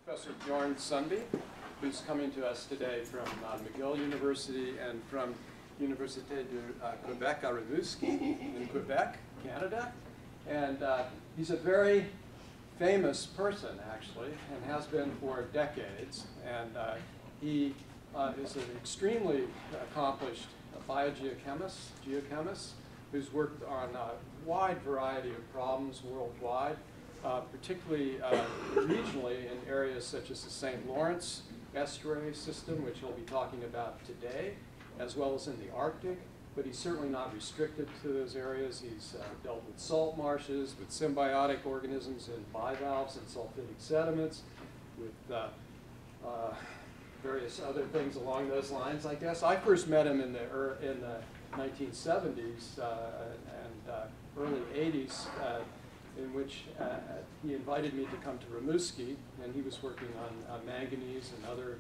Professor Bjorn Sundby, who's coming to us today from McGill University and from Université de Québec à Rimouski in Quebec, Canada. And he's a very famous person, actually, and has been for decades. And he is an extremely accomplished geochemist, who's worked on a wide variety of problems worldwide, particularly regionally in areas such as the St. Lawrence Estuary system, which he'll be talking about today, as well as in the Arctic. But he's certainly not restricted to those areas. He's dealt with salt marshes, with symbiotic organisms in bivalves and sulfidic sediments, with various other things along those lines, I guess. I first met him in the 1970s and early 80s, in which he invited me to come to Rimouski, and he was working on manganese and other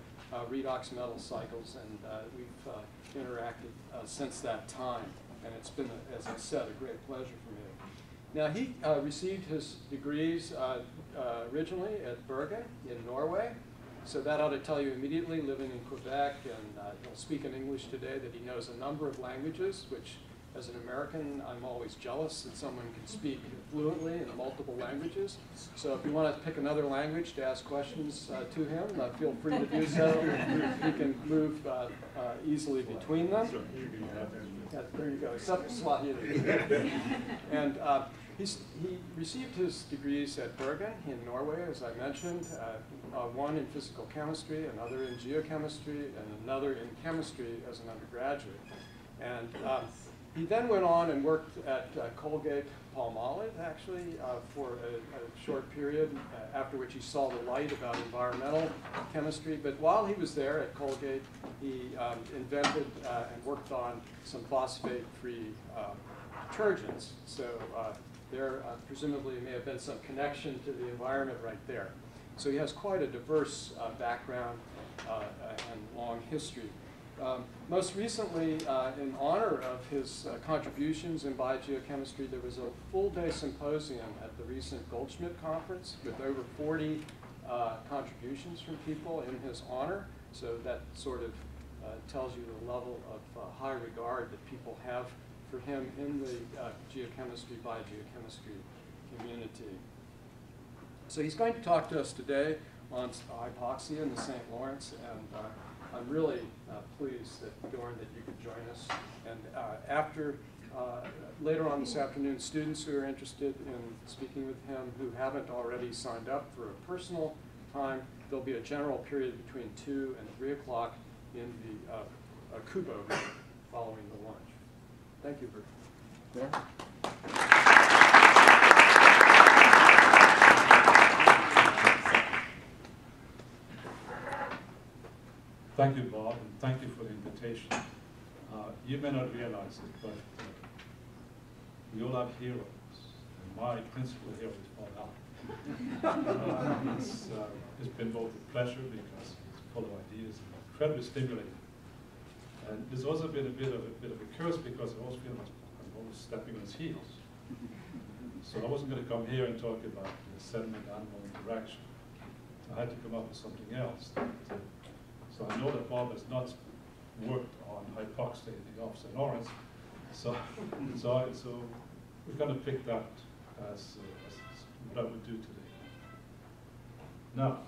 redox metal cycles, and we've interacted since that time. And it's been, as I said, a great pleasure for me. Now, he received his degrees originally at Bergen in Norway. So that ought to tell you immediately, living in Quebec, and he'll speak in English today, that he knows a number of languages, which as an American, I'm always jealous that someone can speak fluently in multiple languages. So if you want to pick another language to ask questions to him, feel free to do so. He can move easily between them. Yeah, there you go, except Swahili. And he received his degrees at Bergen in Norway, as I mentioned, one in physical chemistry, another in geochemistry, and another in chemistry as an undergraduate. And he then went on and worked at Colgate-Palmolive, actually, for a short period, after which he saw the light about environmental chemistry. But while he was there at Colgate, he invented and worked on some phosphate-free detergents. So there presumably may have been some connection to the environment right there. So he has quite a diverse background and long history. Most recently, in honor of his contributions in biogeochemistry, there was a full-day symposium at the recent Goldschmidt conference with over 40 contributions from people in his honor. So that sort of tells you the level of high regard that people have for him in the geochemistry, biogeochemistry community. So he's going to talk to us today on hypoxia in the St. Lawrence, and I'm really pleased that, Bjorn, that you could join us. And later on this afternoon, students who are interested in speaking with him who haven't already signed up for a personal time, there'll be a general period between 2 and 3 o'clock in the Kubo room following the lunch. Thank you, Bjorn. Thank you, Bob, and thank you for the invitation. You may not realize it, but we all have heroes, and my principal hero is Bob Allen. It's been both a pleasure because he's full of ideas and incredibly stimulating. And there's also been a bit of a curse because I always feel like I'm always stepping on his heels. So I wasn't going to come here and talk about the sediment-animal interaction. I had to come up with something else. So I know that Bob has not worked on hypoxia in the St. Lawrence, so we're going to pick that as what I would do today. Now,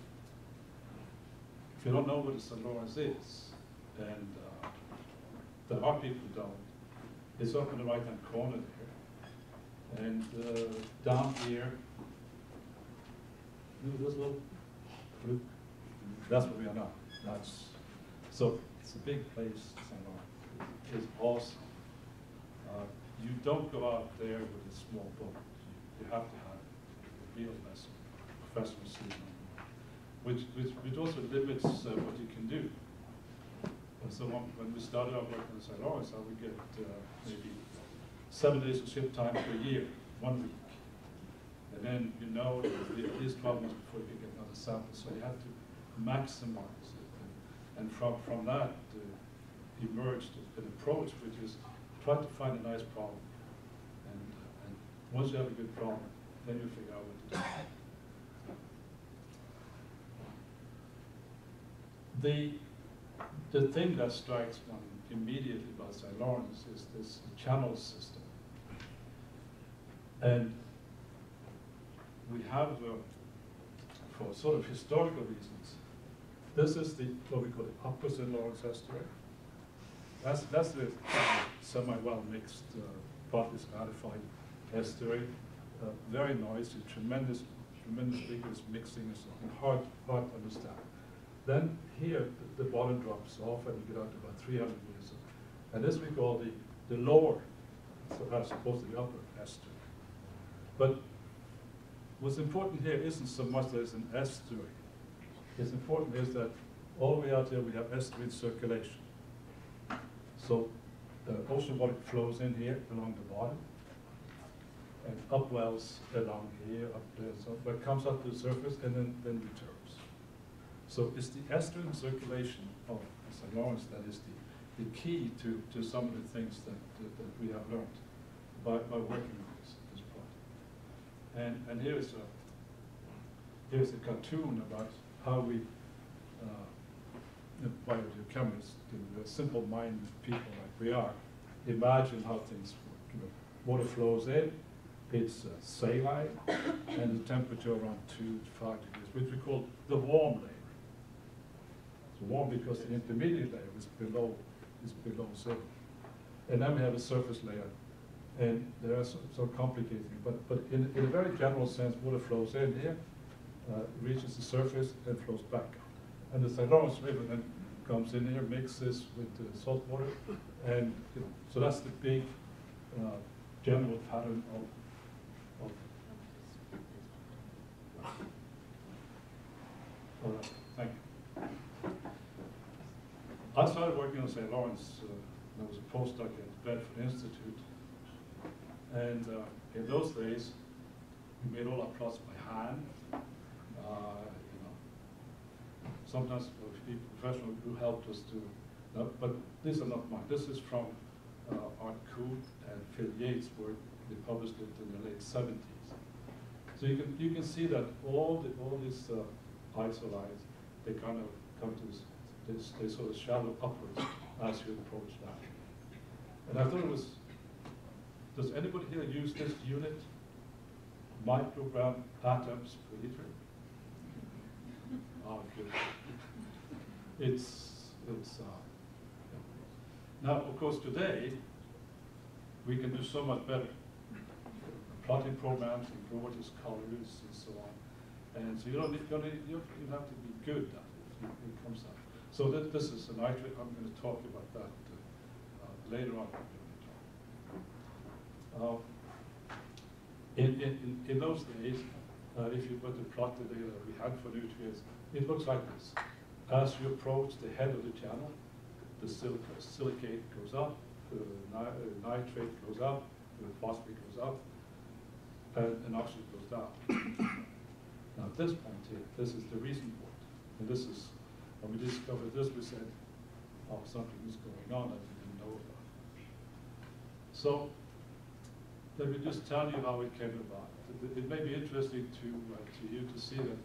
if you don't know what the St. Lawrence is, and there are people who don't, it's up in the right-hand corner there, and down here, this little group, that's where we are now. So it's a big place, St. Lawrence. It's awesome. You don't go out there with a small boat. You have to have a real lesson, professional student, which also limits what you can do. And so when we started our work in St. Lawrence, I would get maybe 7 days of ship time per year, 1 week. And then you know at least 12 months before you can get another sample. So you have to maximize it. And from that emerged an approach which is try to find a nice problem. And once you have a good problem, then you figure out what to do. The thing that strikes one immediately about St. Lawrence is this channel system. And we have, for sort of historical reasons, this is what we call the upper St. Lawrence Estuary. That's the semi-well mixed, partly stratified estuary. Very noisy, tremendous vigorous mixing, and hard to understand. Then here, the bottom drops off, and you get out to about 300 meters. And this we call the lower, as opposed to the upper estuary. But what's important here isn't so much that it's an estuary. What's important is that all the way out here we have estuary circulation. So ocean water flows in here along the bottom, and upwells along here, up there, so but comes up to the surface and then returns. So it's the estuarine circulation of St. Lawrence that is the key to some of the things that we have learned by working on this project. And here's a cartoon about how we, biogeochemists, simple-minded people like we are, imagine how things work. You know, water flows in, it's saline, and the temperature around 2 to 5 degrees, which we call the warm layer. It's warm because the intermediate layer is below zero. And then we have a surface layer, and there are some complicated things. But in a very general sense, water flows in here, reaches the surface, and flows back out. And the St. Lawrence River then comes in here, mixes with the salt water, and so that's the big general pattern of. All right, thank you. I started working on St. Lawrence when I was a postdoc at the Benthic Institute, and in those days we made all our plots by hand. Sometimes people, professionals who helped us to, but these are not mine. This is from Art Kuhn and Phil Yates' work. They published it in the late 70s. So you can see that all these isolites, they kind of come to this, they sort of shallow upwards as you approach that. And I thought it was, does anybody here use this unit? Microgram atoms per liter? Oh, good. Now, of course, today we can do so much better. Plotting programs in gorgeous colors and so on, and so you have to be good at it. It comes out. So this is a nitrate. I'm going to talk about that later on. In those days, if you put the plot the data that we had for nutrients, it looks like this. As you approach the head of the channel, the silicate goes up, the nitrate goes up, the phosphate goes up, and oxygen goes down. Now at this point here, this is the recent point. And this is, when we discovered this, we said, oh, something is going on that we didn't know about. So let me just tell you how it came about. It may be interesting to you to see that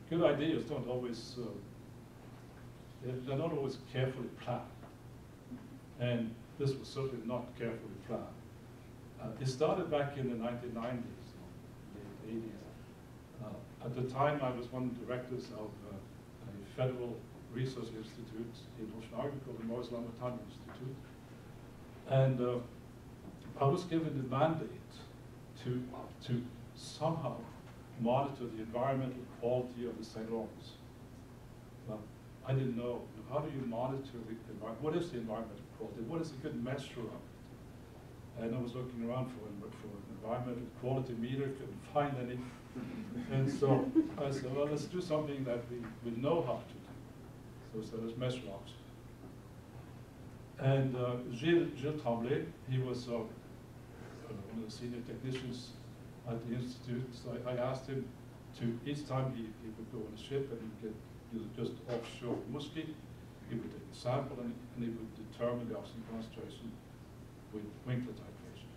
good ideas don't always, they're not always carefully planned. And this was certainly not carefully planned. It started back in the 1990s, late 80s. At the time, I was one of the directors of a federal research institute in Oceanography called the Morris Lamatani Institute. And I was given the mandate to somehow monitor the environmental quality of the St. Lawrence. I didn't know, how do you monitor the environment? What is the environmental quality? What is a good measure of it? And I was looking around for an environmental quality meter, couldn't find any. And so I said, well, let's do something that we know how to do. So let's measure oxygen. And Gilles Tremblay, he was one of the senior technicians at the institute. So I asked him to, each time he would go on a ship and he'd get just offshore Muskie, he would take a sample and he would determine the oxygen concentration with Winkler titration,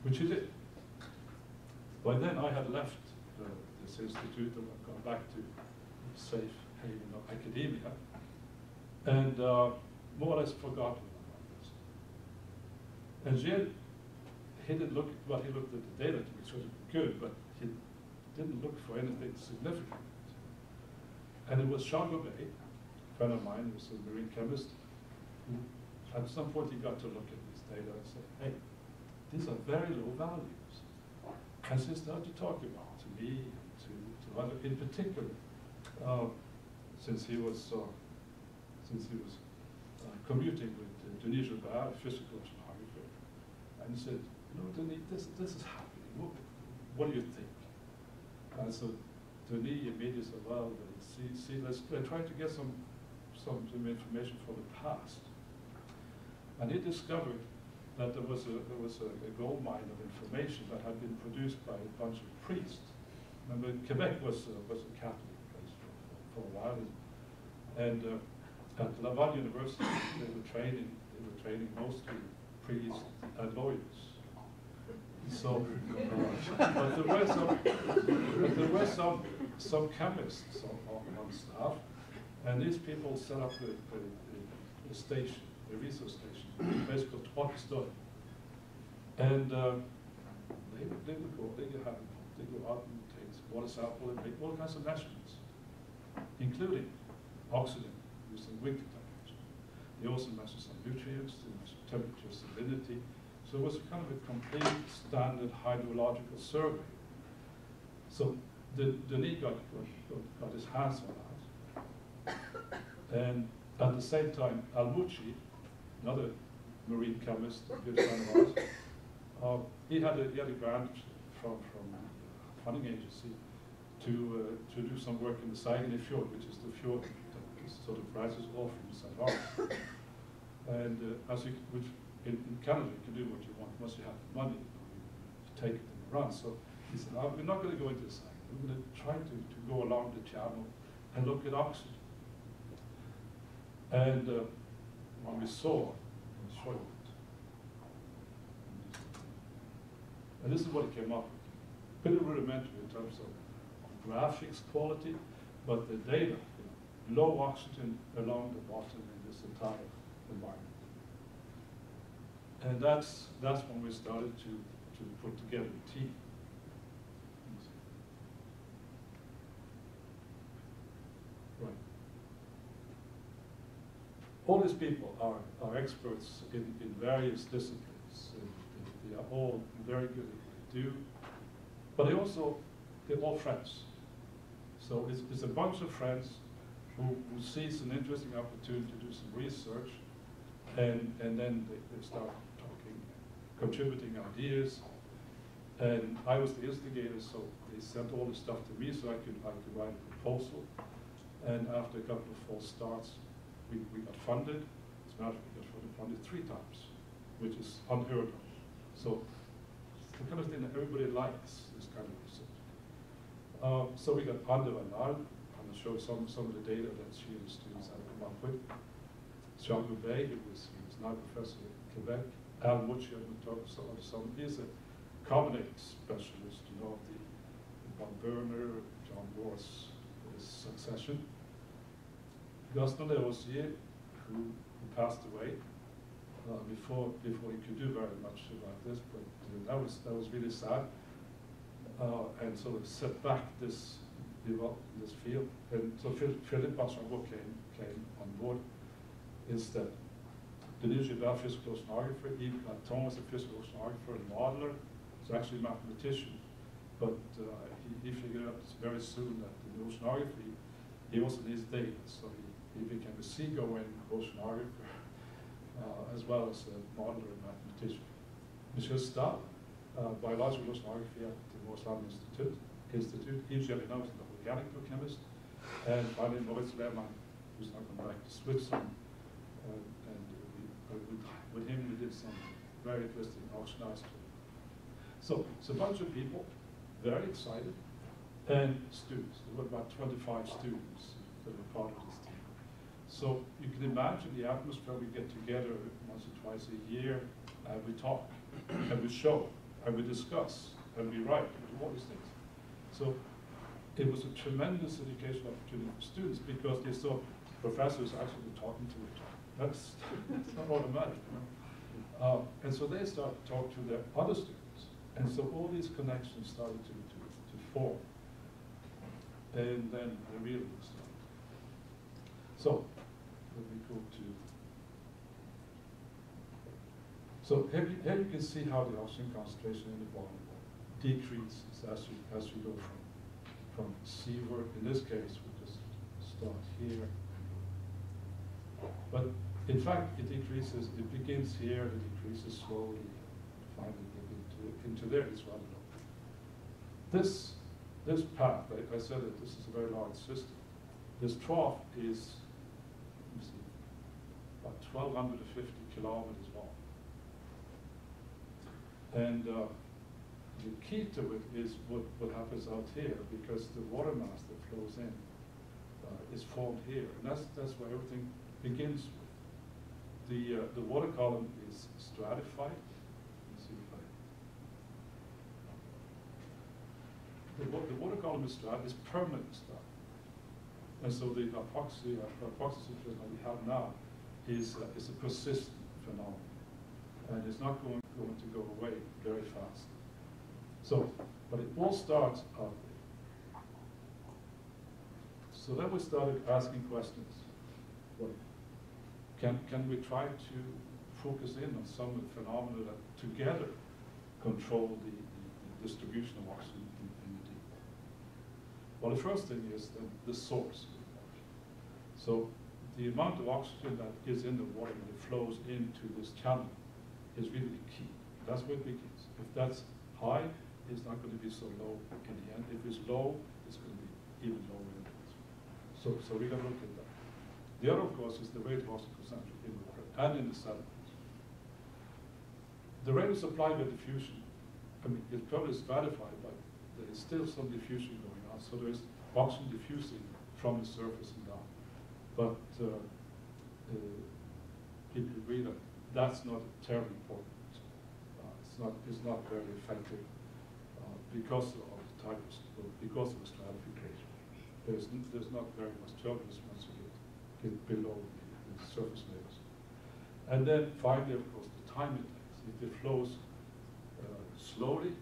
which he did. By then I had left this institute and I'd gone back to safe academia, and more or less forgotten about this. And Gilles, he didn't look, well, he looked at the data, which was good, but he didn't look for anything significant. And it was Jean Gobet, a friend of mine, who was a marine chemist, who at some point he got to look at these data and say, hey, these are very low values. And so he started to talk about to me, to other, in particular, since he was commuting with Denis Gilbert, a physical oceanographer, and he said, you know, Denis, this is happening. What do you think? And so Denis immediately said, well, see, let's try to get some information from the past. And he discovered that there was a gold mine of information that had been produced by a bunch of priests. Remember, Quebec was a Catholic place for a while, and at Laval University they were training mostly priests and lawyers. So, but there were some chemists on staff, and these people set up a station, a research station, a place called Trois Pistoles. And they would go out and take water sample and make all kinds of measurements, including oxygen using wind detectors. They also measured some nutrients, they measured temperature, salinity. So it was kind of a complete standard hydrological survey. So Denis got his hands on that. And at the same time, Almucci, another marine chemist, a good friend of ours, he had a grant from a funding agency to do some work in the Saguenay Fjord, which is the fjord that sort of rises off from St. Lawrence. And which in Canada you can do what you want once you have the money to take it and run. So he said, we're not going to go into the Saguenay. We're going to try to go along the channel and look at oxygen. And what we saw, I'll show you it. And this is what it came up with. Pretty rudimentary in terms of graphics quality, but the data, low oxygen along the bottom in this entire environment. And that's when we started to put together a team. Right. All these people are experts in various disciplines. They are all very good at what they do, but they're all friends. So it's a bunch of friends who sees an interesting opportunity to do some research, and then they start talking, contributing ideas. And I was the instigator, so they sent all the stuff to me so I could write a proposal. And after a couple of false starts, we got funded. As a matter of fact, we got funded 3 times, which is unheard of. So it's the kind of thing that everybody likes, this kind of research. So we got under and out. I'm going to show some of the data that she and the students had come up with. Jean Gobet, he was now professor at Quebec. Al Mucci, I'm going to talk about some. He's a carbonate specialist, you know, the Von Berner, John Morse, his succession. Gaston Lerosier, who passed away before he could do very much about this, but that was really sad, and sort of set back this field. And so Philippe Bachanot came on board. Instead, Denis Gilbert, physical oceanographer, Yves Platon was a physical oceanographer and modeler. He's actually a mathematician, but he figured out very soon that in oceanography, he also needs data, so he became a seagoing oceanographer, as well as a modeler and mathematician. Michel Stahl, biological oceanography at the Lausanne Institute. Yves Gellinot, an organic chemist, and finally Maurice Lehmann, who's now come back to Switzerland. With him we did some very interesting oceanized. So it's a bunch of people, very excited, and students. There were about 25 students that were part of this team. So you can imagine the atmosphere. We get together once or twice a year, and we talk, and we show, and we discuss, and we write, and do all these things. So it was a tremendous education opportunity for students because they saw professors actually talking to each other. That's not automatic, you know? And so they started to talk to their other students. And so all these connections started to form. And then the real work started. So, let me go to. So here you can see how the oxygen concentration in the bottom decreases as you go from seaward. In this case, we just start here. But in fact, it decreases. It begins here. It decreases slowly. Finally, get into there. It's rather low. This path, I said that this is a very large system. This trough is, let me see, about 1,250 kilometers long. And the key to it is what happens out here, because the water mass that flows in is formed here, and that's where everything begins with. The water column is stratified. Let's see if I. The water column is permanent stuff, and so the hypoxia situation that we have now is a persistent phenomenon, and it's not going to go away very fast. So, but it all starts out there. So then we started asking questions. What, can we try to focus in on some of the phenomena that together control the distribution of oxygen in the deep? Well, the first thing is the source of the oxygen. So the amount of oxygen that is in the water when it flows into this channel is really the key. That's where it begins. If that's high, it's not going to be so low in the end. If it's low, it's going to be even lower in the end. So we got to look at that. The other, of course, is the rate of oxygen consumption in the water and in the sediments. The rate of supply by diffusion, I mean, it's probably stratified, but there is still some diffusion going on. So there is oxygen diffusing from the surface and down. But people agree that that's not terribly important. It's not very effective because of the type of, because of the stratification. There's not very much turbulence once you get below the surface layers. And then finally, of course, the time it takes. If it flows slowly,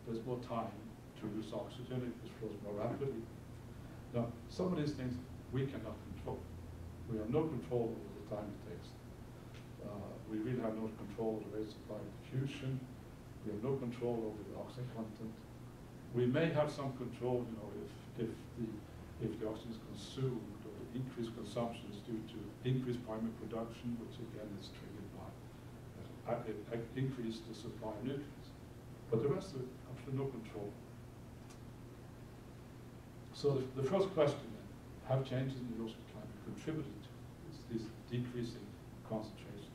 there's more time to lose oxygen. If it flows more rapidly. Now, some of these things we cannot control. We have no control over the time it takes. We really have no control over the rate of supply of diffusion. We have no control over the oxygen content. We may have some control, you know, if the oxygen is consumed or the increased consumption is due to increased primary production, which again is triggered by increase the supply of nutrients. But the rest of it, absolutely no control. So the first question then, have changes in the ocean climate contributed to this decreasing concentration?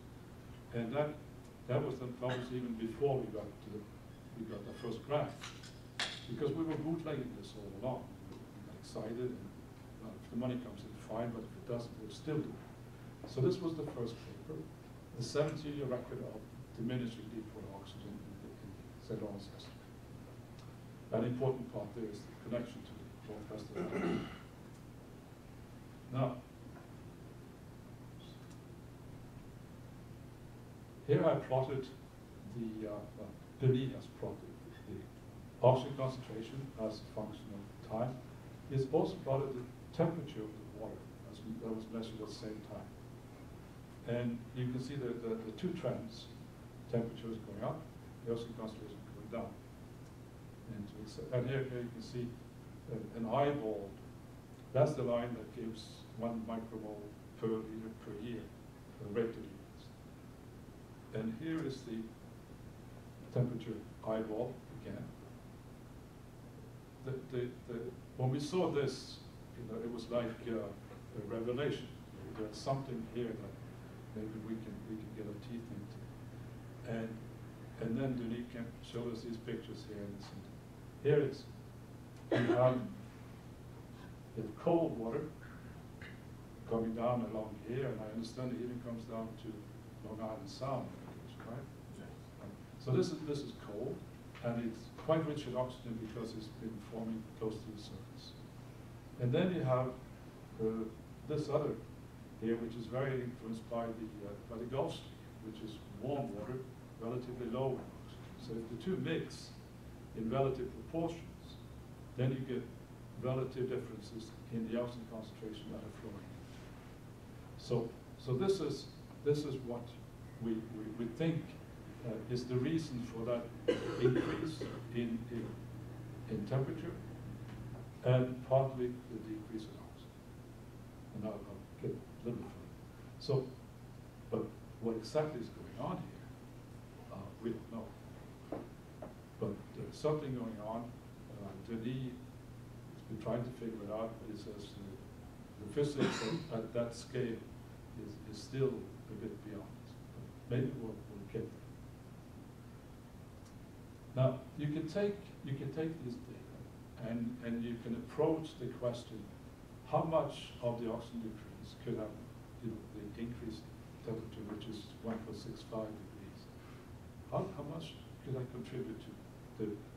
And that was then published even before we got the first graph, because we were bootlegging this all along. We got excited, and if the money comes in, fine, but if it doesn't, we'll still do it. So this was the first paper, the 17-year record of diminishing deep water oxygen in the St. Lawrence estuary. An important part there is the connection to the northwest of the Now, here I plotted Billy has plotted the oxygen concentration as a function of time. He's also plotted the temperature of the water that was measured at the same time. And you can see the two trends. Temperature is going up, the oxygen concentration is going down. And here you can see an eyeball. That's the line that gives 1 micromole per liter per year, the rate of units. And here is the temperature eyeball again. When we saw this, you know, it was like a revelation. There's something here that maybe we can get our teeth into. And then Denis can show us these pictures here. Here it is. You have cold water coming down along here, and I understand it even comes down to Long Island Sound. Right? So this is cold, and it's quite rich in oxygen because it's been forming close to the surface. And then you have this other here, which is very influenced by the Gulf Stream, which is warm water, relatively low in oxygen. So if the two mix in relative proportions, then you get relative differences in the oxygen concentration that are flowing in. So this is what we think is the reason for that increase in temperature, and partly the decrease in oxygen. And I'll get a little bit further. So, but what exactly is going on here, we don't know. But there's something going on. Denis has been trying to figure it out, but he says the physics at that scale is still a bit beyond. But maybe we'll get there. Now, you can take this data and you can approach the question, how much of the oxygen decrease could have the increased temperature, which is 1.65 degrees. How much could I contribute to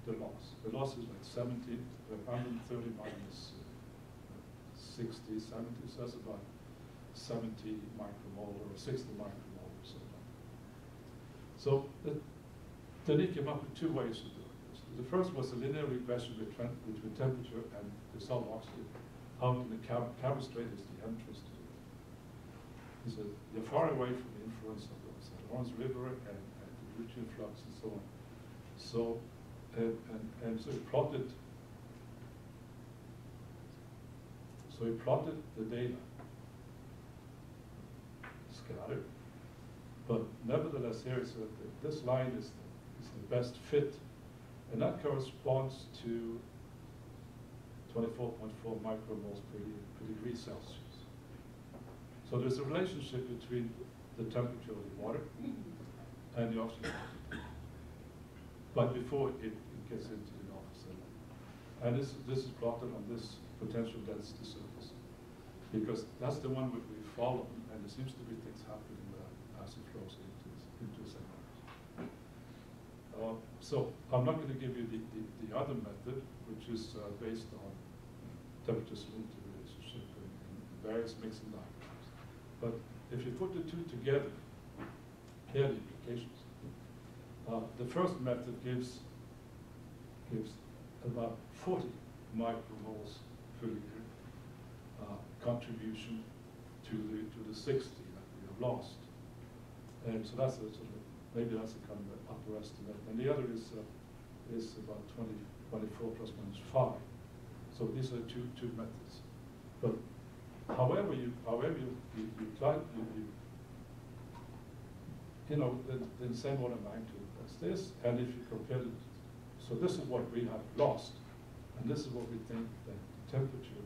the loss? The loss is like 130 minus 60, 70, so that's about 70 micromolar or 60 micromolar or something. So Denis came up with two ways of doing this. The first was a linear regression between temperature and dissolved oxygen out in the Cabot Strait is the entrance to it. He said they're far away from the influence of the St. Lawrence River and the nutrient flux and so on. So so he plotted. So he plotted the data scattered, but nevertheless here is that this line is the best fit, and that corresponds to 24.4 micromoles per degree Celsius. So there's a relationship between the temperature of the water and the oxygen, but before it gets into the Gulf of Sedimentary. And this is plotted on this potential density surface, because that's the one we follow, and there seems to be things happening as it flows into the sediments. So I'm not going to give you the other method, which is based on temperature salinity relationship and various mixing diagrams. But if you put the two together, here are the implications. The first method gives about 40 micromoles per liter contribution to the 60 that we have lost. And so that's a sort of, maybe that's a kind of an upper estimate. And the other is about 24 plus minus 5. So these are two methods. But however you try, the same order of magnitude as this, and if you compare it, so this is what we have lost, and this is what we think that the temperature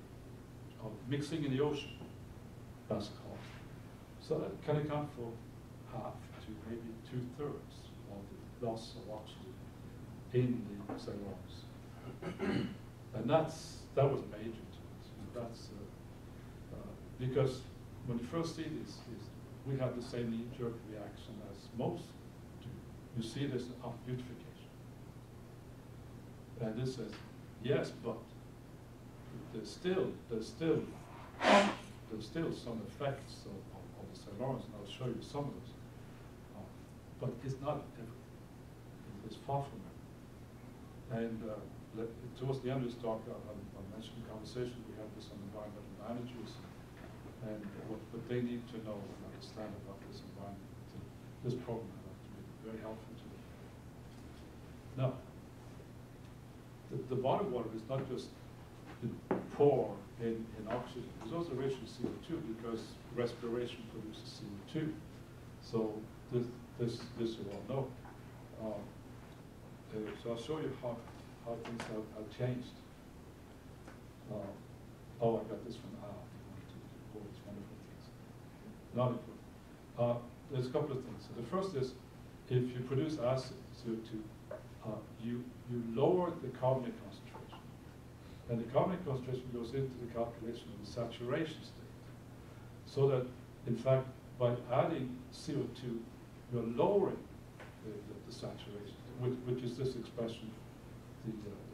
of mixing in the ocean has caused. So that can account for half to maybe 2/3 of the loss of oxygen in the St. Lawrence. And that was major to us. That's because when you first see this, we have the same knee-jerk reaction as most do. You see this beautification. And this says, yes, but there's still some effects of the St. Lawrence, and I'll show you some of those. But it's not everything. It's far from everything. And towards the end of this talk, I'll mention the conversation we had with some environmental managers and what they need to know and understand about this environment. This program has to be very helpful to them. Now, the bottom water is not just poor in oxygen. It's also rich in CO2 because respiration produces CO2. So this you all know. So I'll show you how things have changed. I got this from Al. All these wonderful things. Not important. There's a couple of things. So the first is, if you produce acid, CO2, you lower the carbonate concentration. And the carbonate concentration goes into the calculation of the saturation state. So that, in fact, by adding CO2, you're lowering the saturation, which is this expression, the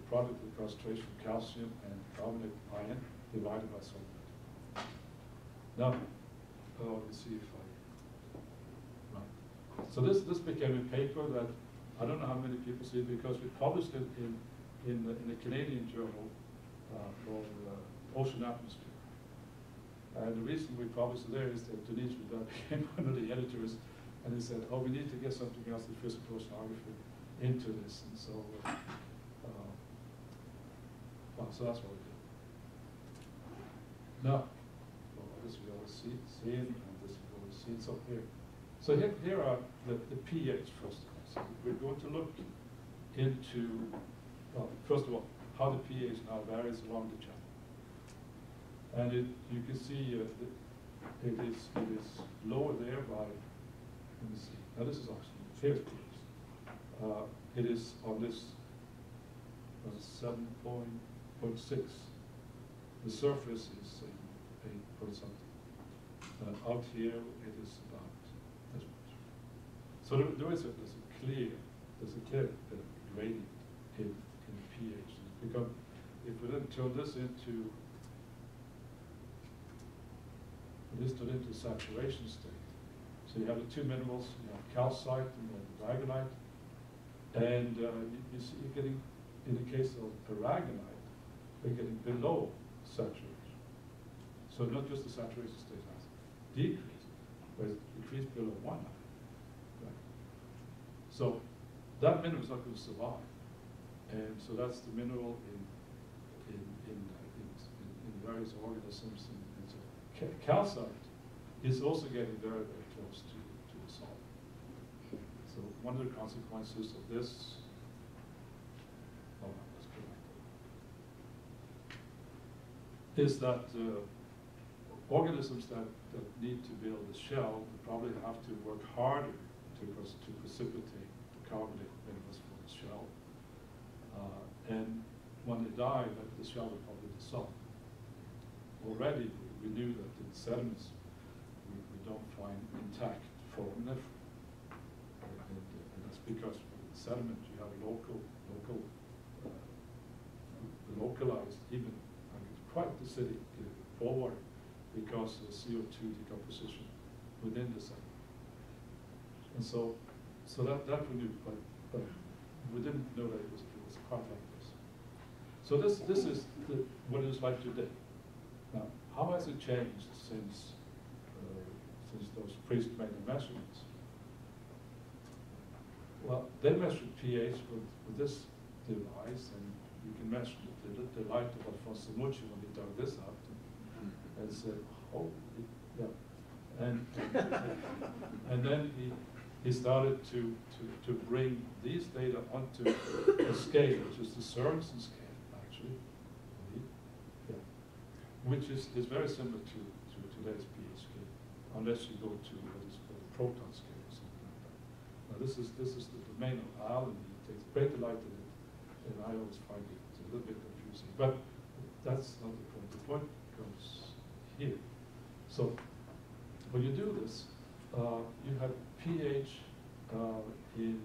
product of the concentration of calcium and carbonate ion divided by sulfate. Now, let me see if I, right. So this became a paper that I don't know how many people see it because we published it in a Canadian journal called Ocean Atmosphere. And the reason we published it there is that Denise Vidal became one of the editors, and he said, "Oh, we need to get something else than physical oceanography into this." And so, well, so that's what we did. Now, well, this we always see, and this we always see. So here are the pH first of all. So we're going to look into, well, first of all, how the pH now varies along the channel. And you can see it is lower there by, let me see, now this is oxygen, here it is. It is on this 7.6. The surface is 8 point something. Out here it is about this much. So there's a clear gradient in pH. Because if we then turn this into saturation state. So you have the two minerals, you have calcite and then aragonite, and you see you're getting, in the case of aragonite, they're getting below saturation. So not just the saturation state has decreased, but it's increased below 1. Right? So that mineral is not going to survive, and so that's the mineral in various organisms. Calcite is also getting very, very close to the salt. So one of the consequences of this, oh, that's correct, is that organisms that need to build a shell probably have to work harder to precipitate the carbonate minerals from the shell. And when they die, the shell will probably dissolve. Already, we knew that in sediments we don't find intact foraminifera, and that's because in sediment you have localized, even quite acidic pore water because of CO2 decomposition within the sediment. And so that we knew, but we didn't know that it was quite like this. So this is what it is like today. Now, how has it changed since those priests made the measurements? Well, they measured pH with this device, and you can measure the light of Alfonso Mucci when he dug this out and said, "Oh, yeah," and then he started to bring these data onto a scale, which is the Sørensen scale, actually. Which is very similar to today's pH scale, unless you go to what is called the proton scale or something like that. Now this is the domain of Al, and he takes great delight in it, and I always find it a little bit confusing. But that's not the point. The point comes here. So when you do this, you have pH in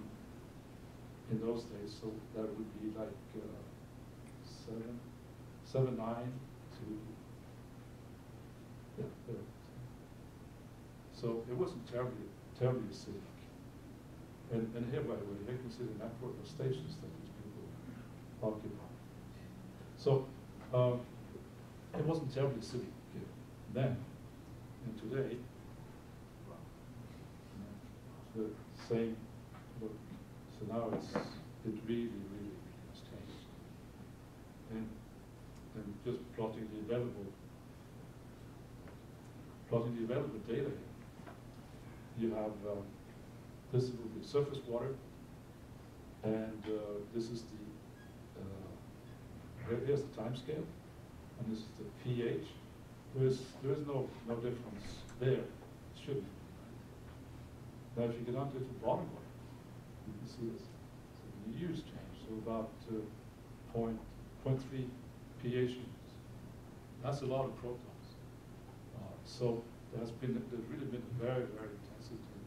those days, so that would be like 7.9 to. Yeah, there. So it wasn't terribly acidic. And here, by the way, they consider a network of stations that these people occupy. So it wasn't terribly acidic then. And today, the same look. So now it really has changed. And just plotting the available data here. You have, this will be surface water, and this is here's the time scale, and this is the pH. There is no difference there. It shouldn't. Now if you get onto the bottom one, you can see this. So the huge change, so about 0.3 pH units. That's a lot of protons. So there's really been a very, very intensity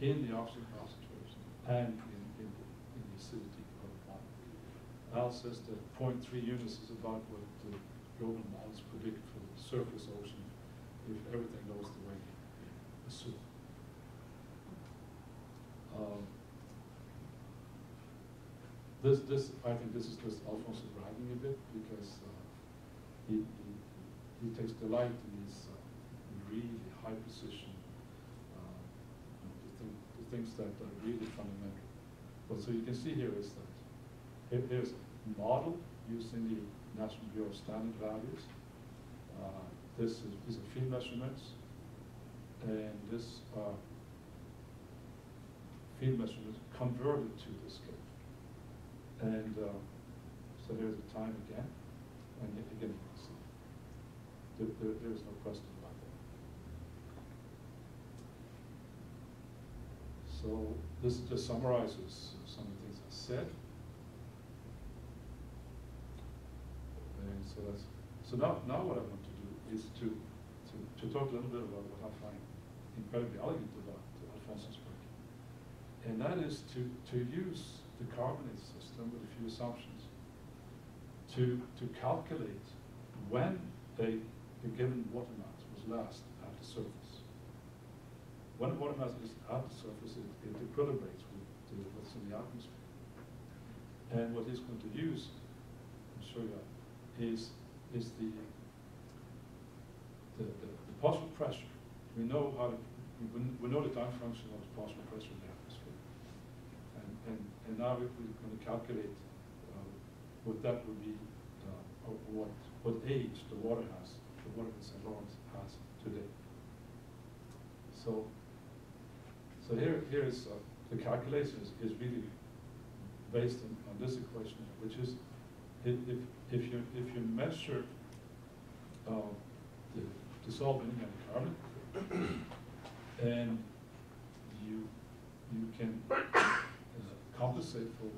in the oxygen concentration and in the acidity of the water. Al says that 0.3 units is about what global models predict for the surface ocean if everything goes the way we assume. I think this is just Alfonso bragging a bit, because he takes delight in these really high precision, the things that are really fundamental. But so you can see here is that here's a model using the National Bureau of Standard Values. These are field measurements, and this field measurements converted to the scale. And so here's the time again, and again you can see there's no question about that. So this just summarizes some of the things I said. And so now what I want to do is to talk a little bit about what I find incredibly elegant about Alfonso's work, and that is to use the carbonate system with a few assumptions to calculate when a given water mass was last at the surface. When water mass is at the surface, it equilibrates with what's in the atmosphere. And what he's going to use, I'll show you, is the partial pressure. We know we know the time function of the partial pressure in the atmosphere. And now we're going to calculate what that would be, or what age the water has, the water in St. Lawrence has today. So here is the calculation is really based on this equation, which is if you measure the dissolved inorganic carbon, and you can compensate for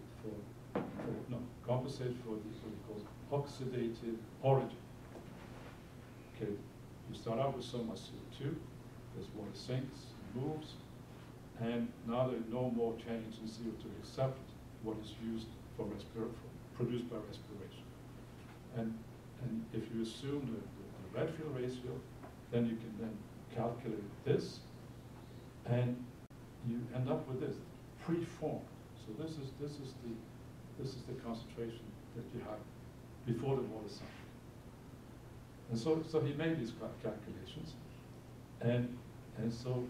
what it calls oxidative origin. Okay, you start out with SoMAS CO2, as water sinks and moves, and now there is no more change in CO2 except what is used for produced by respiration. And if you assume the red field ratio, then you can then calculate this, and you end up with this preformed. So this is the concentration that you have before the water sank. And so he made these calculations, and so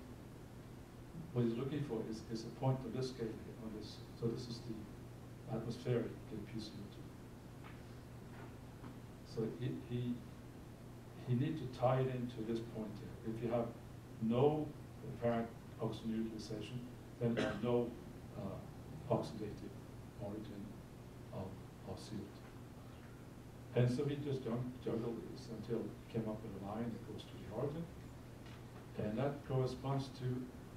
what he's looking for is a point on this scale here, on this. So this is the atmospheric PCO2. So he needs to tie it into this point here. If you have no apparent oxygen utilization, then there are no oxidative origin of CO2. And so we just juggled this until we came up with a line that goes to the origin, and that corresponds to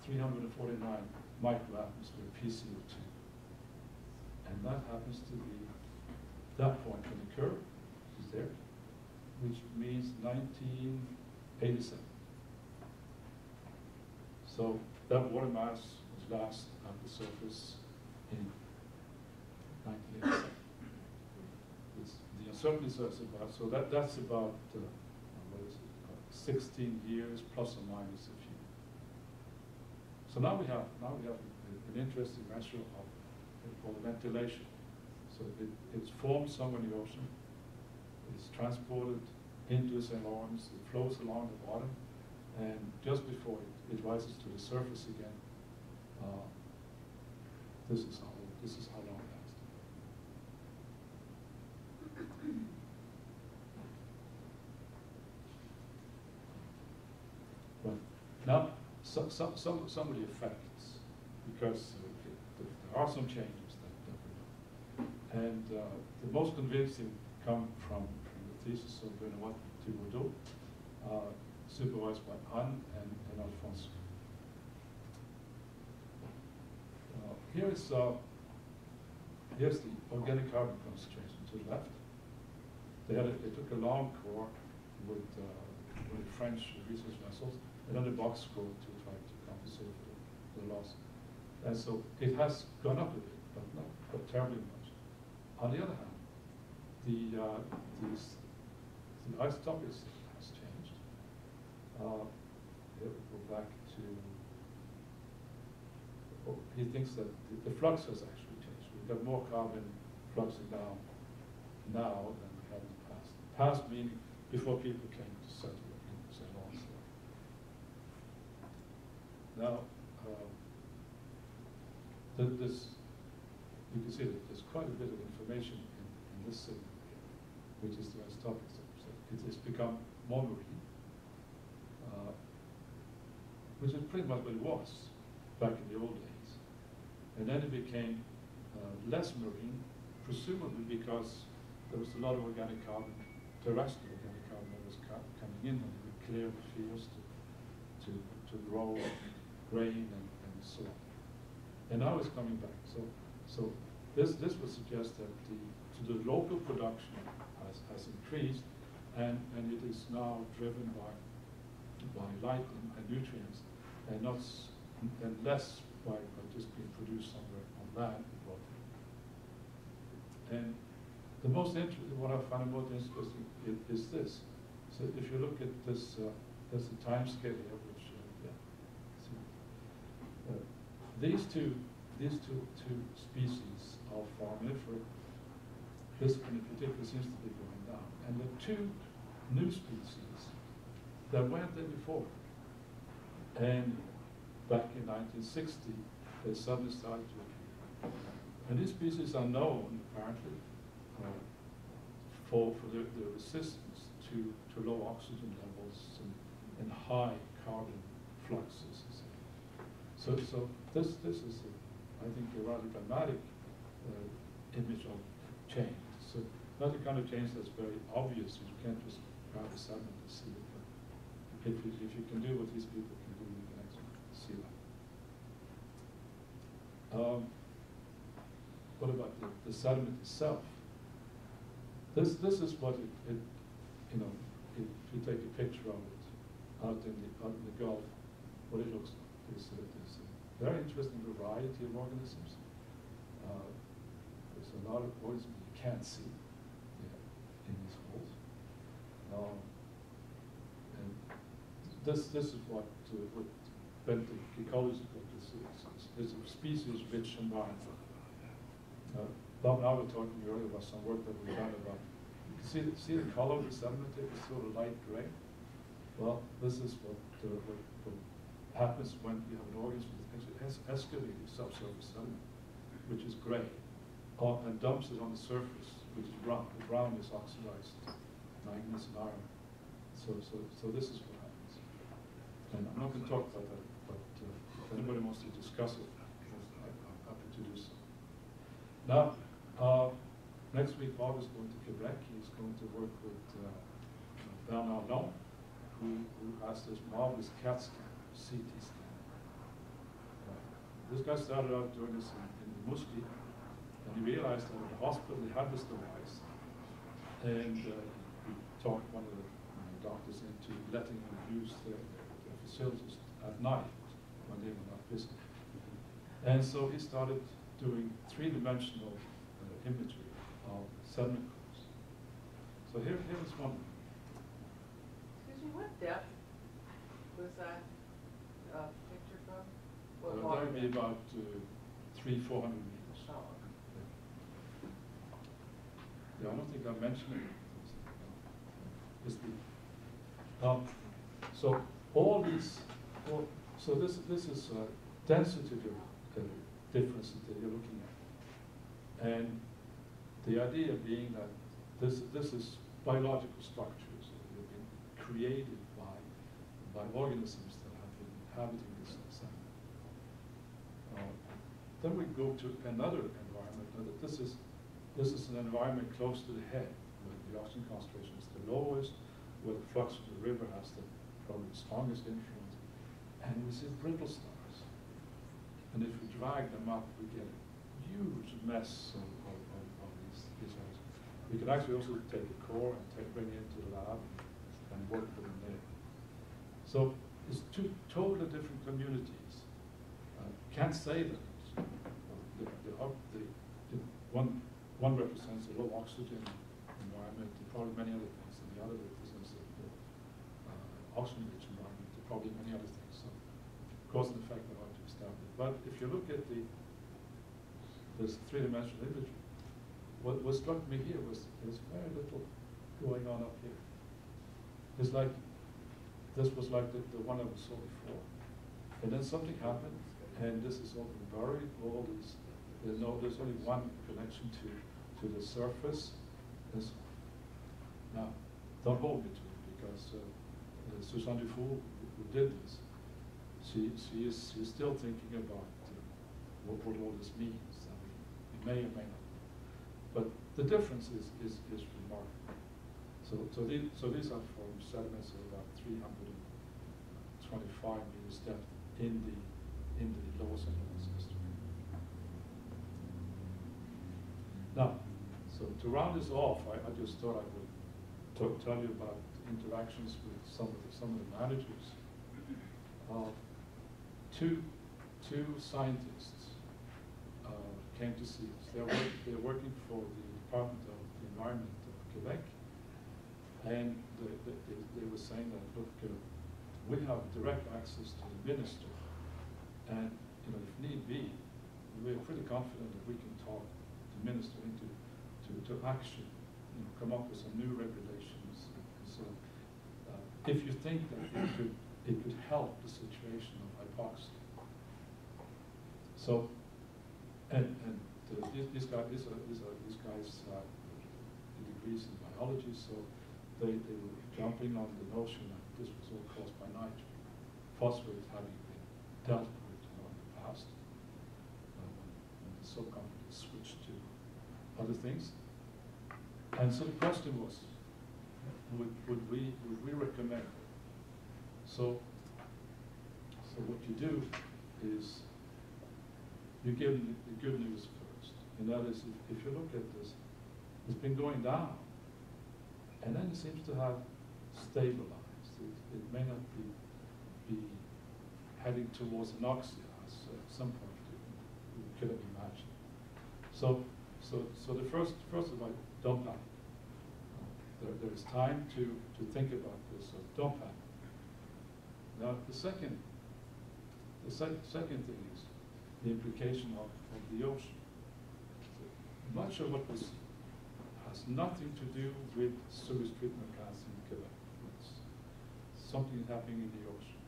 349 microatmosphere PCO2. And that happens to be that point on the curve, is there, which means 1987. So that water mass was last at the surface in 1987. The uncertainty is about, so that's about, what is it, 16 years plus or minus a few. So now we have an interesting measure of what we call ventilation. So it's formed somewhere in the ocean, it's transported into St. Lawrence, it flows along the bottom, and just before it rises to the surface again, this is how long it has to go. But now, some of the effects, because there are some changes that we know. And the most convincing come from the thesis of Benoit Thibodeau, supervised by Anne and Alfonso. Here's the organic carbon concentration to the left. They took a long core with French research vessels, and then the box score to try to compensate for the loss. And so it has gone up a bit, but not terribly much. On the other hand, the the isotopic has changed. Here we go back to, he thinks that the flux has actually changed. We've got more carbon fluxing down now than we had in the past. Past meaning before people came to settle in Ceylon. Now, this, you can see that there's quite a bit of information in this segment here, which is the isotopic segment. It has become more marine, which is pretty much what it was back in the old days. And then it became less marine, presumably because there was a lot of organic carbon, terrestrial organic carbon that was coming in, and it would clear the fields to grow grain and so on. And now it's coming back. So this would suggest that the local production has increased, and it is now driven by light and nutrients, and less by just being produced somewhere on land. And the most interesting, what I find most interesting is this. So if you look at this, there's a time scale here, which these two species of foraminifera, this in particular seems to be going down, and the two new species that weren't there before, and back in 1960 they suddenly started to appear. And these species are known apparently for the resistance to low oxygen levels and high carbon fluxes. So this is, I think, a rather dramatic image of change. So not the kind of change that's very obvious. You can't just grab a sediment and see it. But if you can do what these people can do, you can actually see that. What about the sediment itself? This is what it you know, if you take a picture of it out in the Gulf, what it looks like is a very interesting variety of organisms. There's a lot of organisms you can't see in these holes. And this is what Benthic ecology is. It's a species-rich environment. Bob and I were talking earlier about some work that we've done about, you can see the color of the sediment is sort of light gray. Well, this is what happens when you have an organism that has excavated subsurface sediment, which is gray, and dumps it on the surface, which is brown. The brown is oxidized manganese and iron. So this is what happens. And I'm not going to talk about that, but if anybody wants to discuss it, I'm happy to do so. Now, next week Bob is going to Quebec. He's going to work with Bernard Long, who has this marvelous CAT scan, CT scan. This guy started out doing this in Musky, and he realized that in the hospital they had this device, and he talked one of the doctors into letting him use their facilities at night when they were not busy. And so he started doing three-dimensional imagery of sediment cores. So here is one. Excuse me, what depth was that picture from? That would be about 300-400 meters. Oh. Yeah, I don't think I mentioned it. It's deep. So all these, so this is density difference that you're looking at, and the idea being that this is biological structures that have been created by organisms that have been inhabiting this sediment. Then we go to another environment. Now that this is an environment close to the head, where the oxygen concentration is the lowest, where the flux of the river has probably the strongest influence, and we see brittle stars. And if we drag them up, we get a huge mess of these areas. We can actually also take a core and bring it into the lab and work with them there. So it's two totally different communities. Can't say that one represents a low oxygen environment, and probably many other things, and the the other business of the oxygen-rich environment, and probably many other things. So, cause and effect are hard to establish. But if you look at this three-dimensional imagery, what struck me here was there's very little going on up here. It's like, this was like the one I saw before. And then something happened, and this is all been buried, all these, there's only one connection to the surface. Now, don't hold me to it, because Suzanne Dufour, who did this, she's still thinking about what all this means. I mean, it may or may not. But the difference is remarkable. So these are from sediments of about 325 meters depth in the lower St. Lawrence estuary. Now, so to round this off, I just thought I would tell you about interactions with some of the managers. Two scientists came to see us. They're working for the Department of the Environment of Quebec, and they were saying that, look, we have direct access to the minister, and if need be, we're pretty confident that we can talk the minister into action, come up with some new regulations. So, if you think that it could help the situation of hypoxia. So, these guys degrees in biology, so they were jumping on the notion that this was all caused by nitrogen, phosphate having been dealt with in the past, when the soap companies switched to other things. And so the question was, would we recommend? So what you do is you give them the good news first, and that is if you look at this, it's been going down, and then it seems to have stabilized. It may not be heading towards anoxia as at some point you could have imagined. So the first of all, don't panic. There is time to think about this, so don't panic. Now the second thing is the implication of the ocean. Much of what we see has nothing to do with sewage treatment plants in Quebec. It's something happening in the ocean,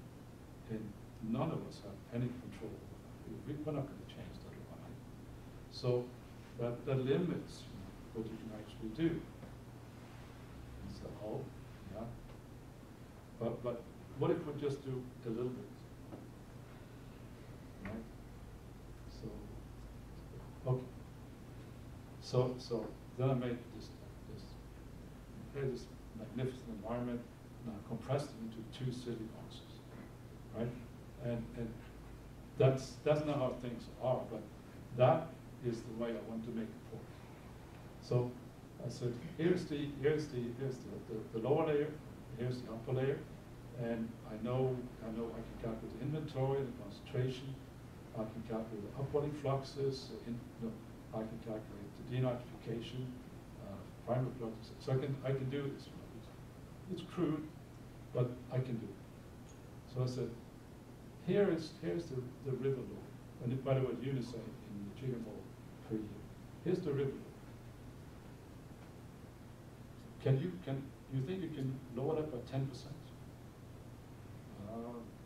and none of us have any control over that. We're not going to change that overnight. So that limits what you can actually do. And so, oh, yeah. But what if we just do a little bit? Right? So, okay. So then I made this magnificent environment, now compressed it into 2 city boxes, right? And that's not how things are, but that is the way I want to make the point. So I said, here's the lower layer, here's the upper layer, and I know I can calculate the inventory, the concentration, I can calculate the upwelling fluxes, I can calculate the denitrification, primary fluxes. So I can do this. It's crude, but I can do it. So I said, here's the river load. And by the way, UNICEF in the gigamole per year. Here's the river load. You think you can lower that by 10%?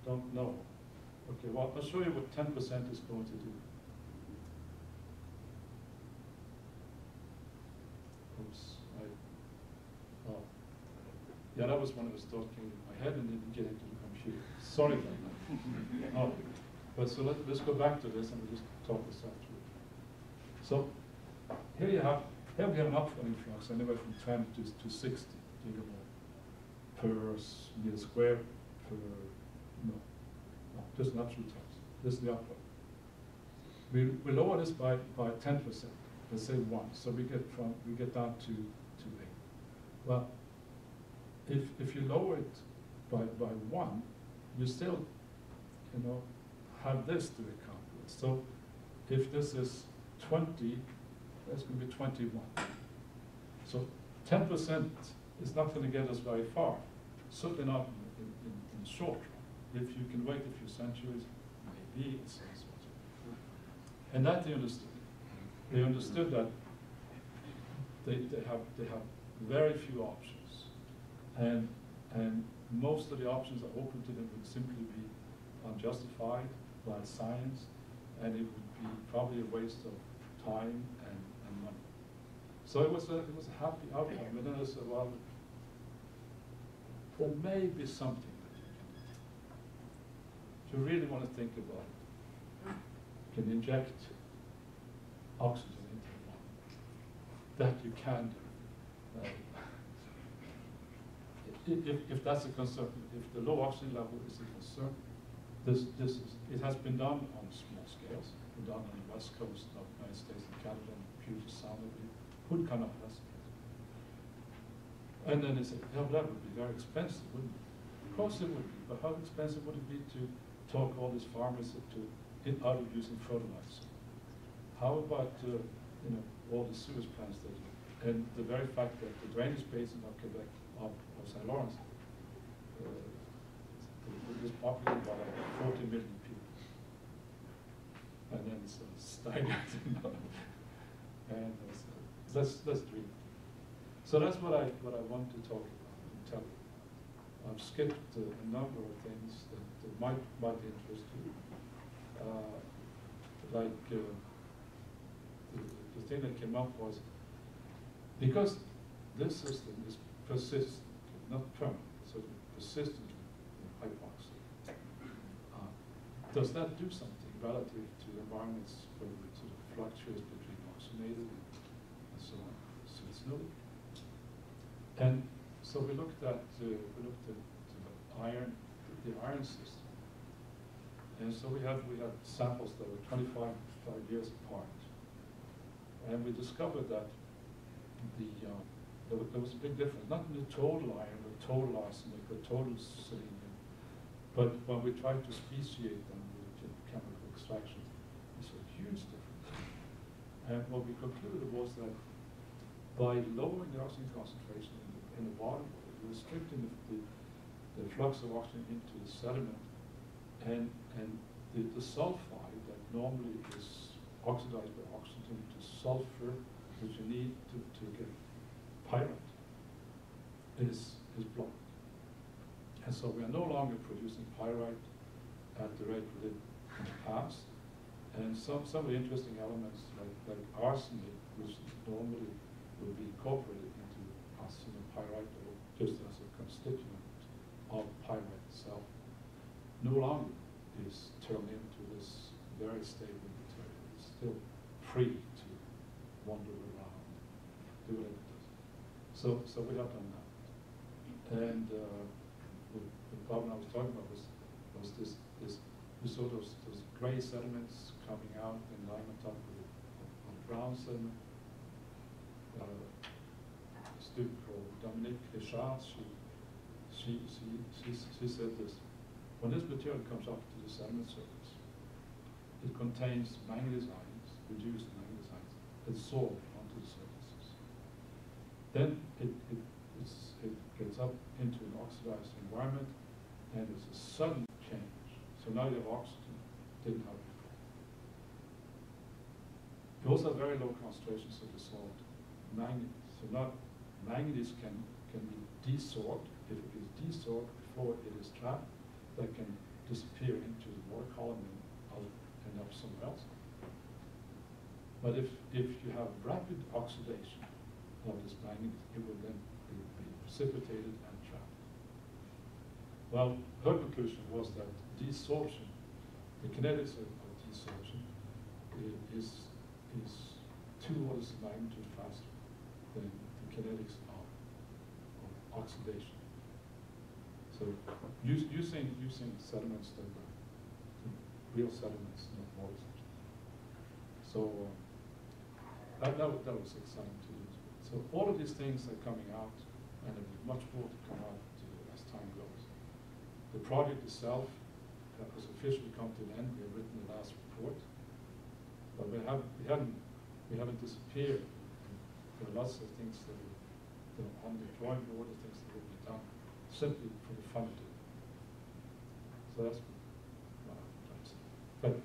Don't know. Okay, well, I'll show you what 10% is going to do. Oops, yeah, that was when I was talking in my head and didn't get into the computer. Sorry about that. But so let's go back to this and we'll just talk this out through. So here we have an upwelling flux anywhere from 10 to 60 gigamole per meter square per, just in absolute terms. This is the upwelling. We lower this by 10%. Let's say 1. So we get down to 8. Well, if you lower it by 1, you still have this to account with. So if this is 20, that's going to be 21. So 10% it's not going to get us very far. Certainly not in the short run. If you can wait a few centuries, maybe it's possible. And that they understood. They understood that they have very few options, and most of the options that are open to them would simply be unjustified by science, and it would be probably a waste of time and money. So it was a happy outcome. And then I said, well, there may be something that you can do. If you really want to think about it, you can inject oxygen into the body. That you can do. If that's a concern, if the low oxygen level is a concern, it has been done on small scales. Been done on the west coast of the United States and Canada, and Puget Sound, would kind of investigate. And then they said, oh, that would be very expensive, wouldn't it? Of course it would be, but how expensive would it be to talk all these farmers out of using fertilizer? How about all the sewage plants that you, and the very fact that the drainage basin of Quebec, of St. Lawrence, is populated by like 40 million people. And then it's stagnant. And let's dream. So that's what I want to talk about and tell you. I've skipped a number of things that might interest you. The thing that came up was, because this system is persistent, not permanent, so persistent in hypoxia, does that do something relative to environments where it sort of fluctuates between oxygenated and so on? So it's no. And so we looked at the iron system, and so we had samples that were 25 years apart, and we discovered that there was a big difference, not in the total iron, or total arsenic, or total selenium, but when we tried to speciate them with chemical extraction, we saw a huge difference. And what we concluded was that by lowering the oxygen concentration in the bottom, restricting the flux of oxygen into the sediment, and the sulfide that normally is oxidized by oxygen to sulfur, which you need to get pyrite, is blocked. And so we are no longer producing pyrite at the rate we did in the past. And some of the interesting elements, like arsenic, which normally would be incorporated into arsenic pyrite, or just as a constituent of pyrite itself, no longer is turned into this very stable material. It's still free to wander around, do whatever it does. So we have done that. And the problem I was talking about was this we saw those gray sediments coming out and lying on top of brown sediment. A student called Dominique Richard, she said this: when this material comes up to the sediment surface, it contains manganese ions, reduced manganese ions, absorbed onto the surfaces. Then it gets up into an oxidized environment, and it's a sudden change. So now you have oxygen, didn't have before. You also have very low concentrations of dissolved manganese. So now manganese can be desorbed. If it is desorbed before it is trapped, that can disappear into the water column and end up somewhere else. But if you have rapid oxidation of this manganese, it will then be precipitated and trapped. Well, her conclusion was that desorption, the kinetics of desorption, is 2 orders of magnitude faster than the kinetics of oxidation. So using sediments that are real sediments, not moist. So that was exciting to do. So all of these things are coming out, and there's much more to come out as time goes. The project itself has officially come to an end. We have written the last report, but we haven't disappeared. There are lots of things that on the drawing board, the things that will be done simply for the fun of it. So that's what I'm trying to say. Thank you.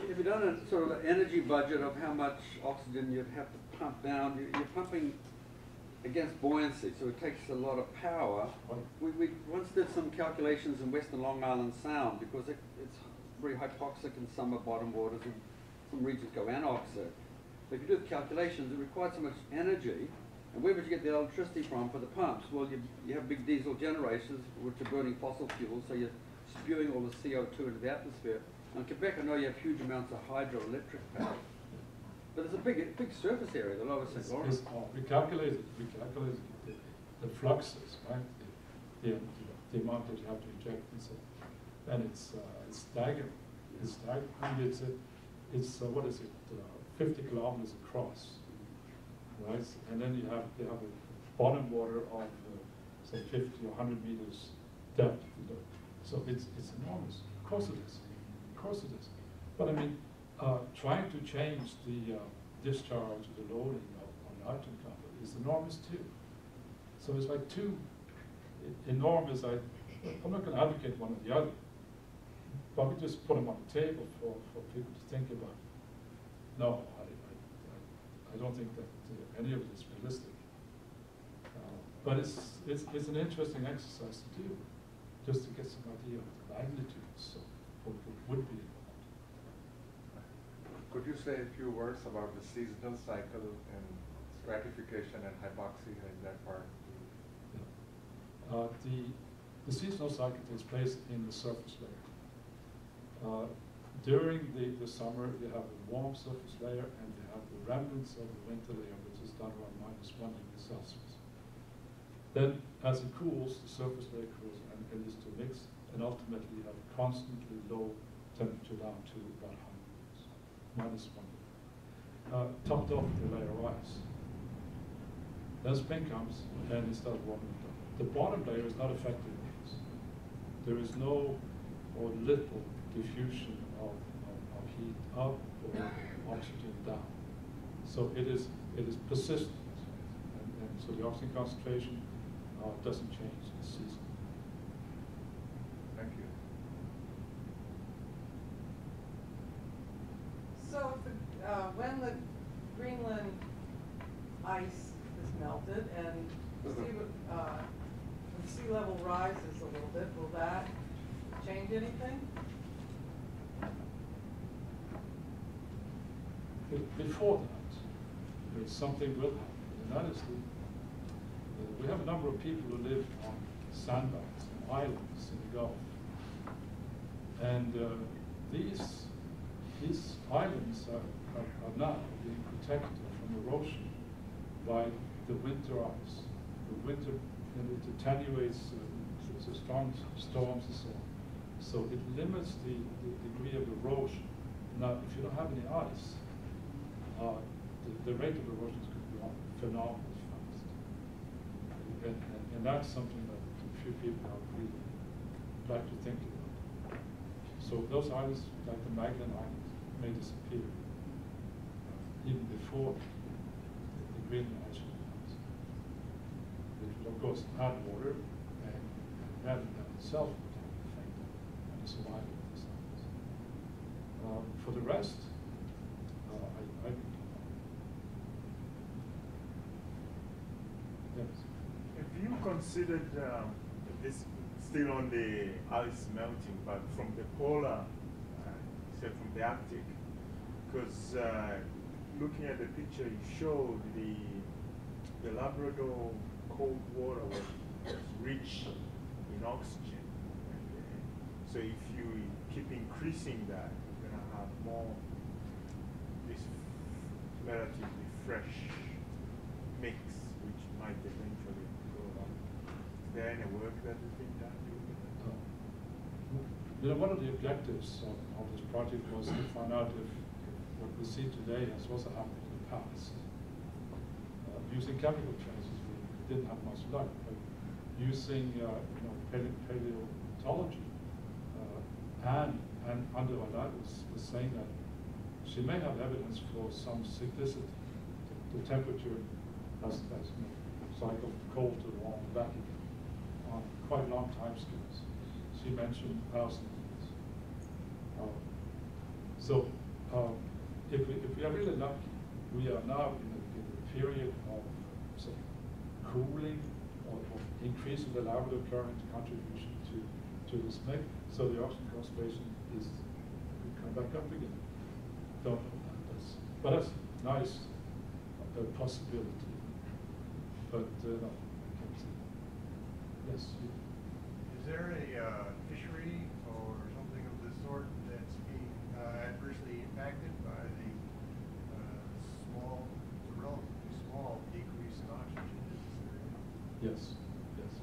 Have you done a sort of energy budget of how much oxygen you'd have to pump down? You're pumping against buoyancy, so it takes a lot of power. We once did some calculations in Western Long Island Sound because it's very hypoxic in summer bottom waters, and some regions go anoxic. But if you do the calculations, it requires so much energy. And where would you get the electricity from for the pumps? Well, you have big diesel generators which are burning fossil fuels, so you're spewing all the CO2 into the atmosphere. And in Quebec, I know you have huge amounts of hydroelectric power. But there's a big surface area, the lower St. Lawrence. We calculated the fluxes, right? The amount that you have to inject, and it's staggering. It's staggering. And it's what is it? 50 kilometers across, right? And then you have a bottom water of say 50 or 100 meters depth. So it's enormous. Of course it is. Of course it is. But I mean, trying to change the discharge, the loading on the item company is enormous too. So it's like two enormous. I'm not going to advocate one or the other, but we just put them on the table for people to think about. No, I don't think that any of it is realistic. But it's an interesting exercise to do, just to get some idea of the magnitudes of what would be involved. Could you say a few words about the seasonal cycle and stratification and hypoxia in that part? Yeah. The seasonal cycle takes place in the surface layer. During the summer, you have a warm surface layer and you have the remnants of the winter layer, which is down around -1 degrees Celsius. Then, as it cools, the surface layer cools and begins to mix, and ultimately you have a constantly low temperature down to about 100 degrees, -1 degree. Topped off the layer of ice. Then spring comes and it starts warming up. The bottom layer is not affected by this. There is no or little diffusion of heat up or oxygen down. So it is persistent, and so the oxygen concentration doesn't change in the season. Thank you. So when the Greenland ice is melted and the sea level rises a little bit, will that change anything? Before that, something will happen, and that is we have a number of people who live on sandbars and islands in the Gulf, and these islands are now being protected from erosion by the winter ice. The winter, it attenuates the strong storms and so on. So it limits the degree of erosion. Now, if you don't have any ice, the rate of erosion could be phenomenally fast. And that's something that a few people have really like to think about. So those islands, like the Magdalen Islands, may disappear even before the Greenland ice comes. Which will, of course, add water, and that in itself would have an effect on the survival of these islands. For the rest, I yes. Have you considered this still on the ice melting, but from the polar, say from the Arctic? Because looking at the picture, you showed the Labrador cold water was rich in oxygen. So if you keep increasing that, you're going to have more this relatively fresh mix, which might eventually go on. Is there any work that has been done? One of the objectives of this project was to find out if what we see today has also happened in the past. Using chemical traces, we didn't have much luck, but using paleontology, And Underwood was saying that she may have evidence for some cyclicity. The temperature has cycled cold to warm back again on quite long time scales. She mentioned 1,000 years. If we are really lucky, we are now in a period of say, cooling or increase in the Labrador current contribution to this mix, so the oxygen concentration will come back up again. Don't know that. But that's nice possibility. But no, I can't see. Yes. Is there a fishery or something of this sort that's being adversely impacted by the relatively small decrease in oxygen in this area? Yes, yes.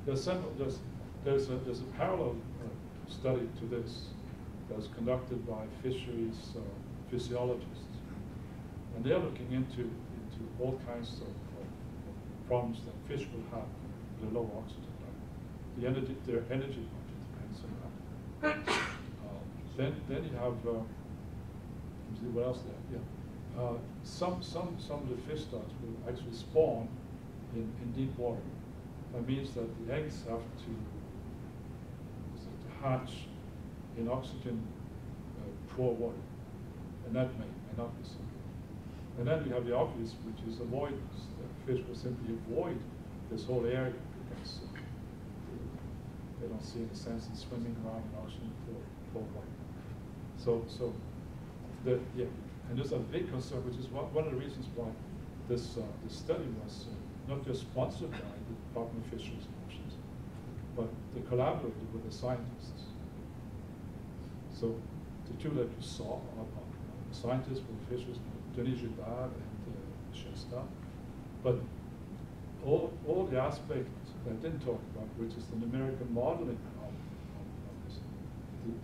There's several. There's a parallel study to this that was conducted by fisheries physiologists, and they're looking into all kinds of problems that fish will have with a low oxygen level. Their energy budget depends on that. Then you have let's see what else there. Yeah, some of the fish stocks will actually spawn in deep water. That means that the eggs have to hatch in oxygen poor water, and that may not be so good. And then we have the obvious, which is avoidance. The fish will simply avoid this whole area because they don't see any sense in swimming around in oxygen poor water. And there's a big concern, which is one of the reasons why this study was not just sponsored by the Department of Fisheries and Oceans, but they collaborated with the scientists. So the two that you saw are scientists with fisheries, Denis Gilbert and Shasta. But all the aspects that I didn't talk about, which is the numerical modeling of this.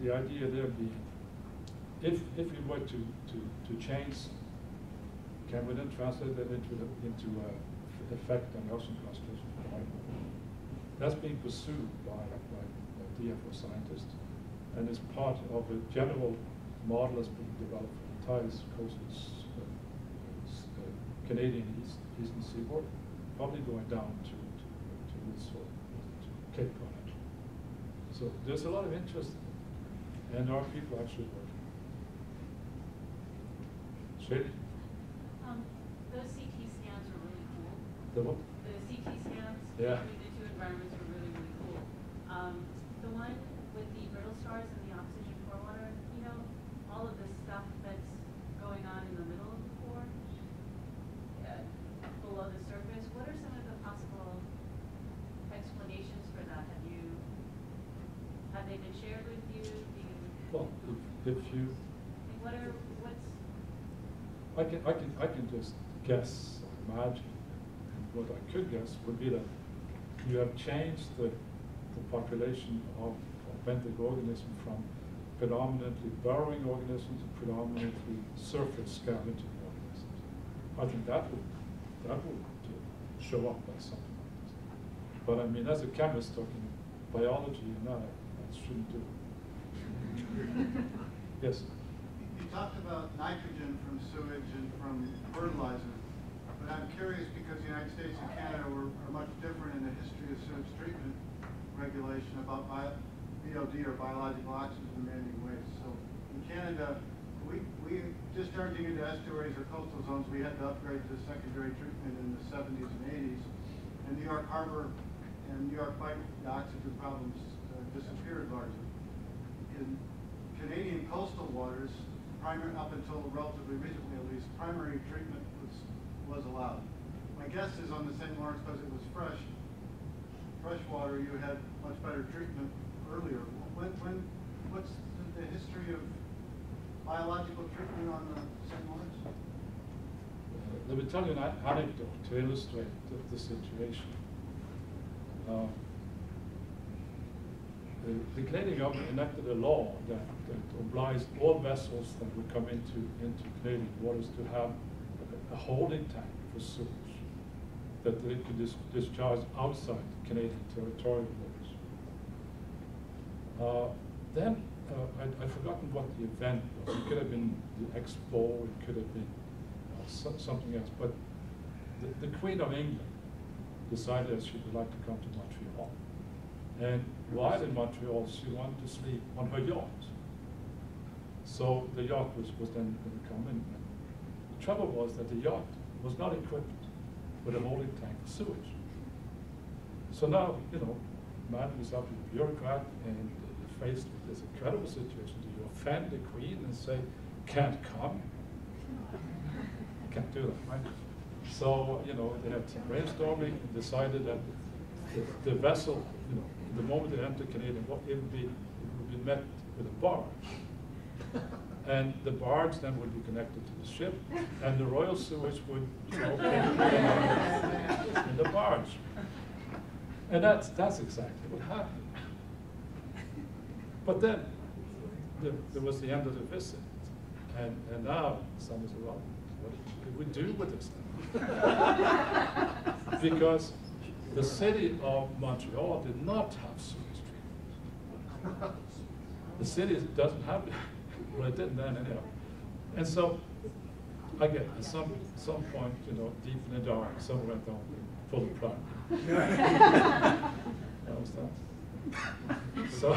The idea there being, if we were to change, can we then translate that into effect on the oxygen concentration? That's being pursued by DFO scientists, and is part of a general model that's being developed for the entire coastal Canadian eastern seaboard, probably going down to Windsor, to Cape Cod actually. So there's a lot of interest in it, and there are people actually working. Shady? Those CT scans are really cool. The what? The CT scans Yeah. between the two environments are really, really cool. The one with the brittle stars and the oxygen core water, all of the stuff that's going on in the middle of the core, below the surface, what are some of the possible explanations for that? Have they been shared with you? Well, if you, I can just guess, imagine. And what I could guess would be that you have changed the population of benthic organisms from predominantly burrowing organisms to predominantly surface scavenging organisms. I think that would show up by something like this. But I mean, as a chemist talking biology, that shouldn't do it. Yes? You talked about nitrogen from sewage and from fertilizer, but I'm curious because the United States and Canada are much different in the history of sewage treatment regulation about BOD or biological oxygen demanding waste. So in Canada, we discharging into estuaries or coastal zones, we had to upgrade to secondary treatment in the 70s and 80s. And New York Harbor and New York Bight, the oxygen problems disappeared largely. In Canadian coastal waters, up until relatively recently at least, primary treatment was allowed. My guess is on the St. Lawrence, because it was fresh water, you had much better treatment earlier. What's the history of biological treatment on the St. Lawrence? Let me tell you an anecdote to illustrate the situation. The Canadian government enacted a law that obliged all vessels that would come into Canadian waters to have a holding tank for sewage that they could discharge outside Canadian territorial waters. then I'd forgotten what the event was. It could have been the Expo, it could have been something else. But the Queen of England decided that she would like to come to Montreal. And while in Montreal, she wanted to sleep on her yacht. So the yacht was then going to come in. The trouble was that the yacht was not equipped with a holding tank for sewage. So now, you know, man is up to the bureaucrat and faced with this incredible situation. Do you offend the Queen and say, can't come? Can't do that, right? So, you know, they had some brainstorming and decided that the vessel, you know, the moment it entered Canadian, it would be met with a barge. And the barge then would be connected to the ship, and the royal sewage would, you know, in the barge. And that's exactly what happened. But then there was the end of the visit, and now someone said, well, what did we do with this thing? Because the city of Montreal did not have sewage treatment. The city doesn't have it. Well, it didn't then anyhow. And so, again, at some point, you know, deep in the dark, someone went down full of pride. That was that. So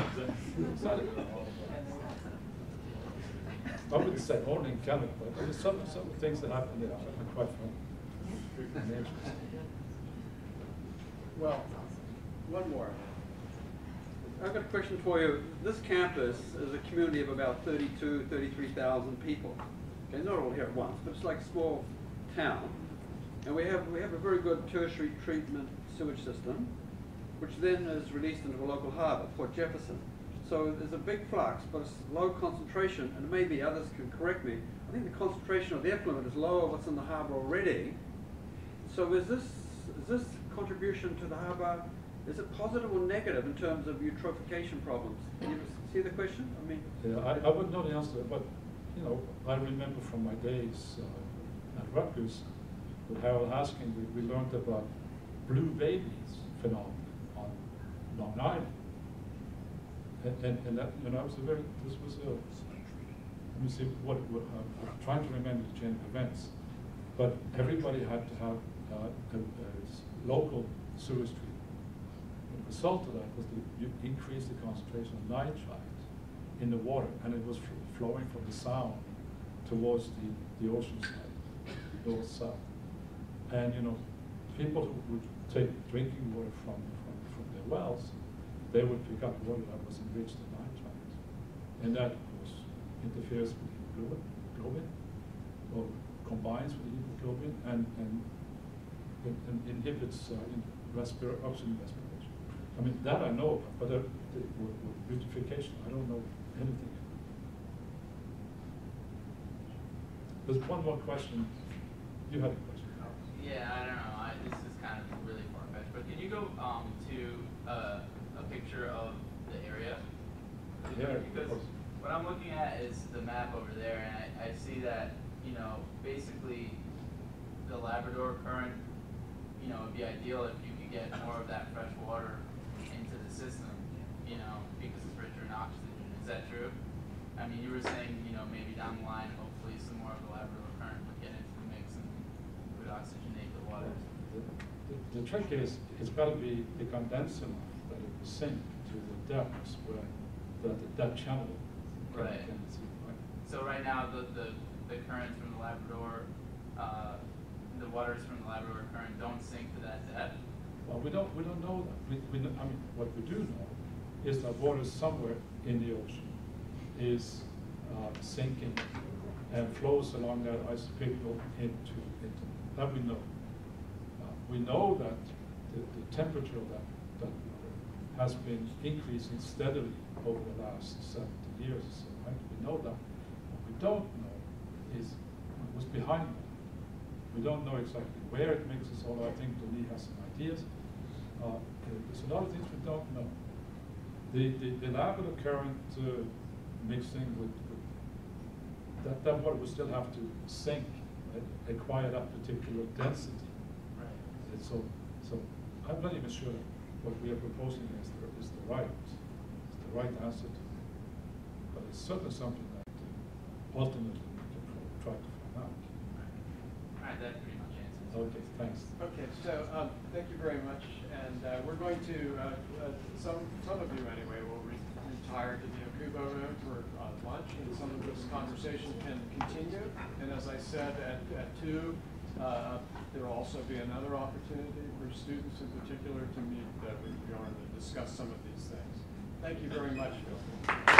I wouldn't say only in Canada, but there's some things that happen there are quite funny. Well, one more. I've got a question for you. This campus is a community of about 33,000 people. Okay, not all here at once, but it's like a small town. And we have a very good tertiary treatment sewage system, which then is released into a local harbour, Port Jefferson. So there's a big flux, but it's low concentration, and maybe others can correct me. I think the concentration of the effluent is lower what's in the harbour already. So is this contribution to the harbour, is it positive or negative in terms of eutrophication problems? Can you see the question? I mean, yeah, I wouldn't know the answer, but you know, I remember from my days at Rutgers with Harold Haskin, we learned about blue babies phenomenon on Long Island, and that, you know, this was a. Let me see what I'm trying to remember the chain of events, but everybody had to have a local sewage treatment. The result of that was you increase the concentration of nitrite in the water, and it was flowing from the sound towards the ocean side, north-south. And you know, people who would take drinking water from their wells, they would pick up water that was enriched in nitrite, and that of course interferes with hemoglobin, or combines with hemoglobin, and inhibits oxygen respiration. I mean, that I know about, but with beautification, I don't know anything. There's one more question. You had a question. Yeah, I don't know. This is kind of really far-fetched, but can you go to a picture of the area? Yeah, because what I'm looking at is the map over there, and I see that, you know, basically the Labrador current, you know, would be ideal if you could get more of that fresh water into the system, you know, because it's richer in oxygen. Is that true? I mean, you were saying, you know, maybe down the line, hopefully some more of the Labrador current would get into the mix and would oxygenate the water. The trick is, it's got to become dense enough that it will sink to the depths where that channel Right. can see, right? So right now, the currents from the Labrador, the waters from the Labrador current don't sink to that depth. Well, we don't know that. I mean, what we do know is that water somewhere in the ocean is sinking and flows along that isotopic into that we know. We know that the temperature of that water has been increasing steadily over the last 70 years or so, right? We know that. What we don't know is what's behind that. We don't know exactly where it mixes, although I think Denis has some ideas. There's a lot of things we don't know. The Labrador current mixing with that water will still have to sink, right? Acquire that particular density. Right. And so I'm not even sure what we are proposing is the right answer to it's certainly something that ultimately we can try to find out. All right, that pretty much answers. Okay, thanks. Okay, so thank you very much, and we're going to, some of you anyway, will retire to the Okubo room for lunch, and some of this conversation can continue. And as I said, at 2, there will also be another opportunity for students in particular to meet with Bjorn and discuss some of these things. Thank you very much, Phil.